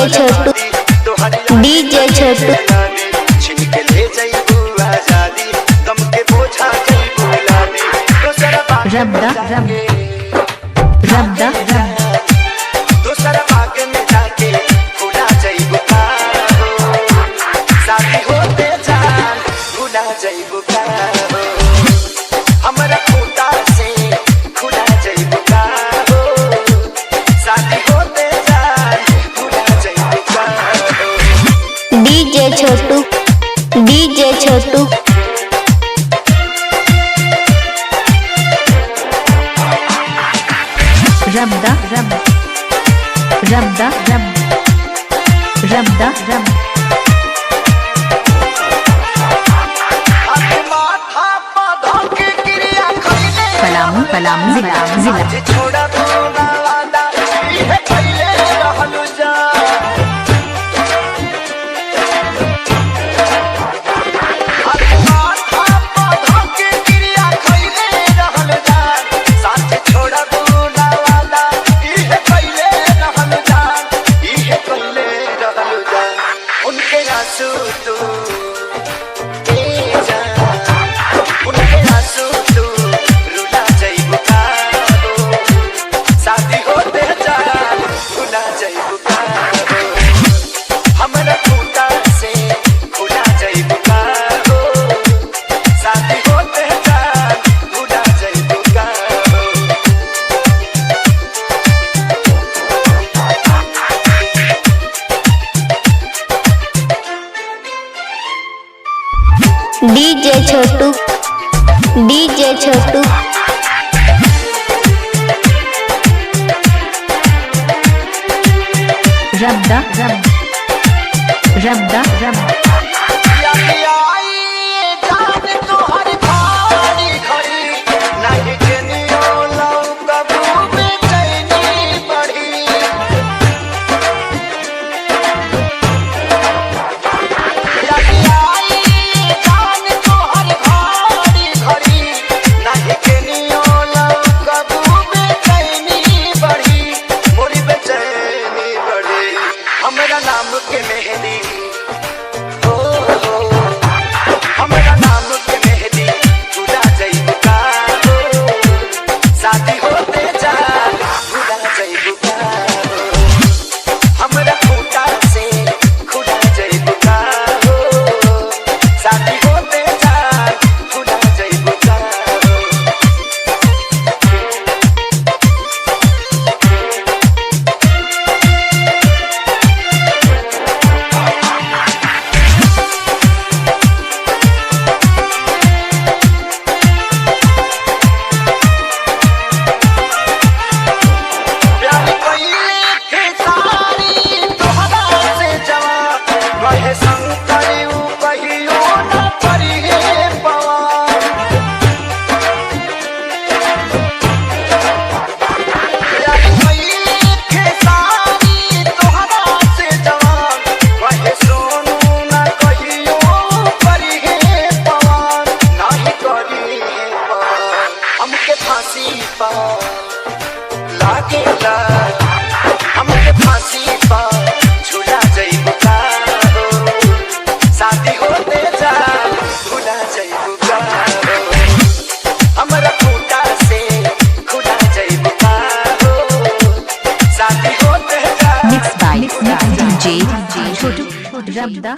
DJ छोटू DJ छोटू छिनके ले जाइबू आजादी गम के बोझा जाइबू लादी दोसरा रब्दा रब्दा दोसरा बाग में जाके भुला जाइबू का साथी होते जान भुला जाइबू का हमरा खूंटा से खुला जाइबू का साथी होते जान भुला जाइबू का डीजे छोटू डीजे छोटू रब्दा रब्दा रब्दा पलामू पलामू जिला छोड़ा तो ना वादा ये पहले रहलू जा माथा पौधा के क्रिया खइले रहल जा साथ छोड़ा तो ना वादा ये पहले रहल जा ये पहले रहल जा उनके आंसू तू ए जा उनके आंसू तू रुला जाइबू का साथी होते जान भुला जाइबू का हमरा खूंटा से खुला जाइबू का साथी होते जान भुला जाइबू का डीजे छोटू डीजे छोटू रब्दा आई जान तोहर भारी खड़ी नहीं केनियो लौ कबू बेचैनी बढ़ी आई जान तोहर भारी खड़ी नहीं केनियो लौ कबू बेचैनी बढ़ी मोरी बेचैनी बढ़ी हमरा नाम के मेहंदी हमरा नाम के मेहंदी भुला जाइबू का साथी होते जान भुला जाइबू का हमरा खूंटा से खुला जाइबू का साथी होते जान भुला जाइबू का प्यार कइले थे सारी तोहरा से जवान कहे संग करियो कहियो न करी हे पवार प्यार कइले थे सारी तोहरा से जवान कहे सोनू न कहियो करी हे पवार नाही करी हे पवार हमके फांसी पा लागेला हमके फांसी पर झूला जाइबू का साथी होते जान भुला जाइबू का हमरा खूंटा से खुला जाइबू का साथी होते जान मिक्स बाय डीजे छोटू रब्दा